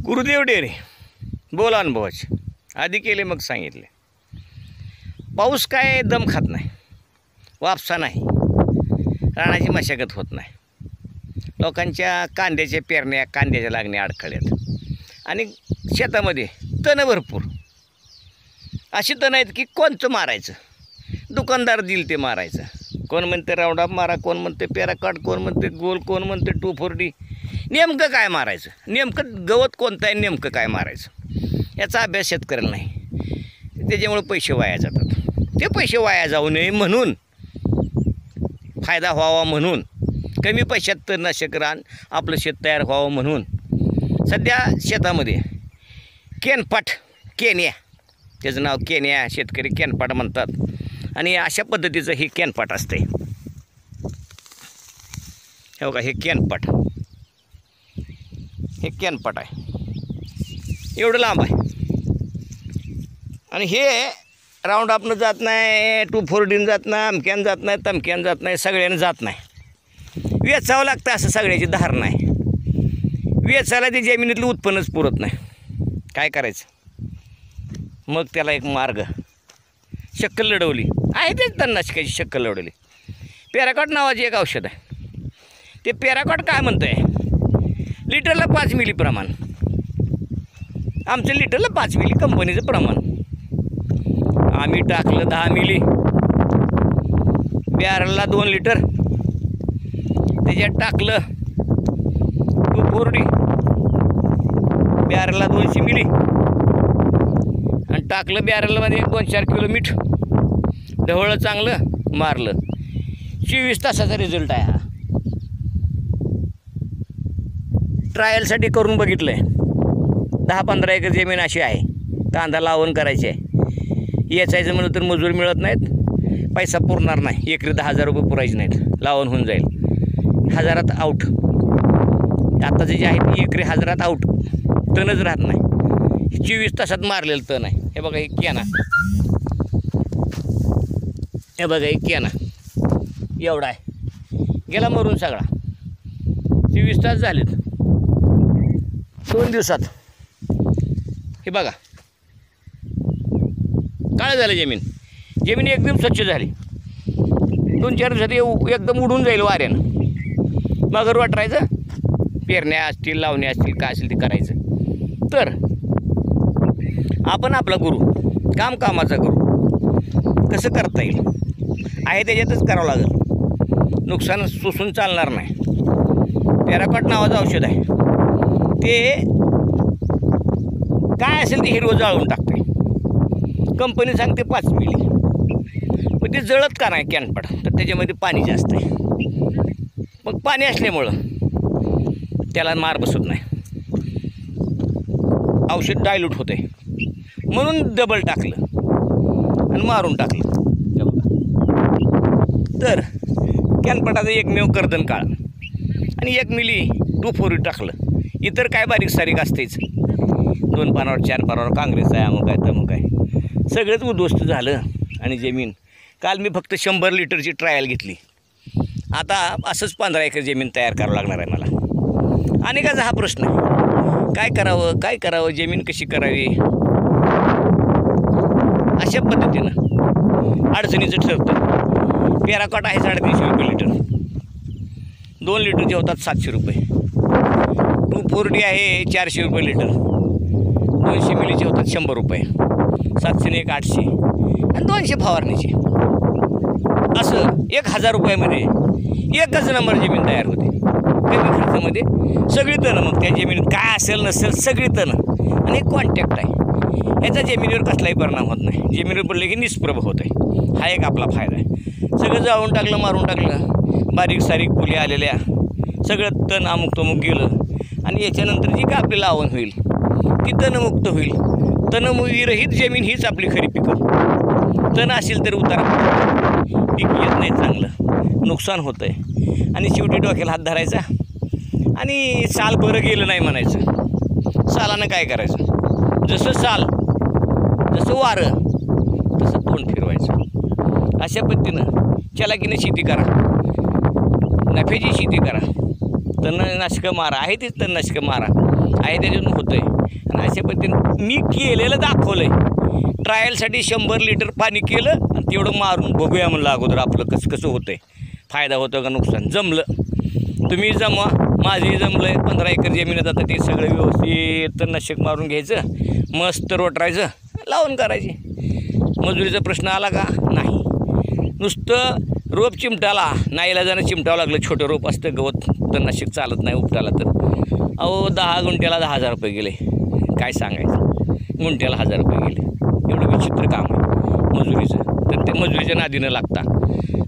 गुरुदेव डेरे बोला अनुभवाचे आधी केले मग सांगितले. पाऊस काय दम खात नाही, वापसा नाही, रानाची मशागत होत नाही, लोकांच्या कांद्याच्या पेरण्या कांद्याच्या लागण्या अडखळ्यात आणि शेतामध्ये तण भरपूर अशी तण आहेत की कोणतं मारायचं, दुकानदार दिल ते मारायचं. कोण म्हणते राऊंडअप मारा, कोण म्हणते पॅराकॉट, कोण म्हणते गोल, कोण म्हणते 2,4-D. नेमकं काय मारायचं, नेमकं गवत कोणतं आहे, नेमकं काय मारायचं याचा अभ्यास शेतकऱ्याला नाही. त्याच्यामुळे पैसे वाया जातात. ते पैसे वाया जाऊ नये म्हणून, फायदा व्हावा म्हणून, कमी पैशात तणनाशक रान आपलं शेत तयार व्हावं म्हणून सध्या शेतामध्ये केनपाट, केन्या, त्याचं नाव केन्या, शेतकरी केनपाट म्हणतात. आणि अशा पद्धतीचं हे केनपाट असते. हे बघा, हे केनपाट, हे केनपाट आहे, एवढं लांब आहे. आणि हे राऊंड आपनं जात नाही, 2,4-D जात नाही, अमक्यान जात नाही, तमक्यान जात नाही, सगळ्यांना जात नाही. वेचावं लागतं, असं सगळ्याची धार नाही. वेचायला ते जमिनीतलं उत्पन्नच पुरत नाही. काय करायचं मग? त्याला एक मार्ग, शक्कल लढवली आहे, तेच तणनाशकाची शक्कल लढवली. पॅराकॉट नावाची एक औषध आहे. ते पॅराकॉट काय म्हणतं आहे, लिटरला 5 मिली प्रमाण. आमचं लिटरला 5 मिली कंपनीचं प्रमाण. आम्ही टाकलं 10 मिली, बॅरलला 2 लिटर, त्याच्यात टाकलं 2,4-D, बॅरलला 200 मिली, आणि टाकलं बॅरलमध्ये 2-4 किलो मीठ, ढवळलं, चांगलं मारलं. 24 तासाचा रिझल्ट आहे हा. ट्रायलसाठी करून बघितलं आहे. 10-15 एकर जमीन अशी आहे, कांदा लावण करायची आहे. याचायचं म्हणलं तर मजूर मिळत नाहीत, पैसा पुरणार नाही. एकरी 10,000 रुपये पुरायचे नाहीत, लावण होऊन जाईल. 1000त आऊट. आत्ताचे जे आहे ते एकरी 1000त आऊट, तणच राहत नाही. 24 तासात मारलेलं तण आहे. हे बघा, हे केना, हे बघा, हे केना एवढा आहे, गेला मरून सगळा. 24 तास झालेत, 2 दिवसात. हे बघा, काय झालं, जमीन एकदम स्वच्छ झाली. 2-4 दिवसात एकदम उडून जाईल वाऱ्यानं. मगर वाटरायचं, पेरण्या असतील, लावण्या असतील, काय असेल ते करायचं. तर आपण आपला गुरु, कामाचा गुरु कसं करता येईल आहे त्याच्यातच करावं लागेल. नुकसान सोसून चालणार नाही. पॅराकॉट नावाचं औषध आहे, ते काय असेल ते हिरवं जाळून टाकते. कंपनी सांगते 5 मिली, पण ते जळत का नाही कॅनपाट, तर त्याच्यामध्ये पाणी जास्त आहे. मग पाणी असल्यामुळं त्याला मार बसत नाही, औषध डायल्यूट होते. म्हणून डबल टाकलं आणि मारून टाकलं. तर कॅनपाटाचं एकमेव कर्दन काळ आणि 1 मिली 2,4-D टाकलं. इतर काय बारीक सारीक असतेच, 2 पानावर 4 पानावर काँग्रेस आहे, अमुक आहे, तमुक आहे, सगळंच उद्ध्वस्त झालं. आणि जमीन, काल मी फक्त 100 लिटरची ट्रायल घेतली. आता असंच 15 एकर जमीन तयार करावं लागणार आहे मला. अनेकाचा हा प्रश्न आहे, काय करावं, जमीन कशी करावी. अशा पद्धतीनं अडचणीचं ठरतं. पॅराकॉट आहे 350 रुपये लिटर, 2 लिटरचे होतात 700 रुपये. 2,4-D आहे 400 रुपये लिटर, 200 मिलीचे होतात 100 रुपये, 700 ने 800 आणि 200 फवारणीचे. असं 1,000 रुपयामध्ये एकच नंबर जमीन तयार होते. कमी खर्चामध्ये सगळी तणं, मग त्या जमिनीत काय असेल नसेल सगळी तणं. आणि कॉन्टॅक्ट आहे, याचा जमिनीवर कसलाही परिणाम होत नाही. जमिनीवर पडले की निष्प्रभ होत आहे. हा एक आपला फायदा आहे. सगळं जाळून टाकलं, मारून टाकलं, बारीक सारीक फुले आलेल्या, सगळं तण अमुक तमुक गेलं. आणि याच्यानंतर जी काय आपली लावण होईल ती तणमुक्त होईल. तणविरहित जमीन हीच आपली खरी पिकं. तण असेल तर उतार पीक येत नाही, चांगलं नुकसान होतं आहे. आणि शेवटी डोक्याला हात धरायचा आणि साल बरं गेलं नाही म्हणायचं. सालानं काय करायचं, जसं साल, जसं वारं, तसं तोंड फिरवायचं. अशा पद्धतीनं चलाकीनं शेती करा, नफ्याची शेती करा. तणनाशकं मारा, आहे तेच तणनाशकं मारा, आहे त्याच्यातून होतं आहे. आणि अशा पद्धतीने मी केलेलं दाखवलं आहे. ट्रायलसाठी 100 लिटर पाणी केलं आणि तेवढं मारून बघूया म्हणलं अगोदर आपलं कसं कसं होतं आहे, फायदा होतो का नुकसान. जमलं, तुम्ही जमवा, माझंही जमलं आहे. 15 एकर जमिनीत आता ते सगळं व्यवस्थित तणनाशक मारून घ्यायचं, मस्त रोटरायचं, लावून करायची. मजुरीचा प्रश्न आला का? नाही. नुसतं रोप चिमटाला नाईलाजानं चिमटावं लागलं. छोटं रोप असतं, गवत तणनाशक चालत नाही उपटाला तर. अहो 10 गुंठ्याला 10,000 रुपये गेले. काय सांगायचं, गुंठ्याला 1,000 रुपये गेले. एवढं विचित्र काम आहे मजुरीचं. तर ते मजुरीच्या नादीनं लागता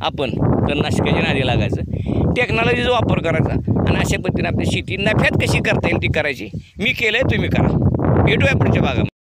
आपण तणनाशकाच्या नादी लागायचं, टेक्नॉलॉजीचा वापर करायचा आणि अशा पद्धतीने आपली शेती नफ्यात कशी करता येईल ती करायची. मी केलं आहे, तुम्ही करा. भेटूया पुढच्या भागामध्ये.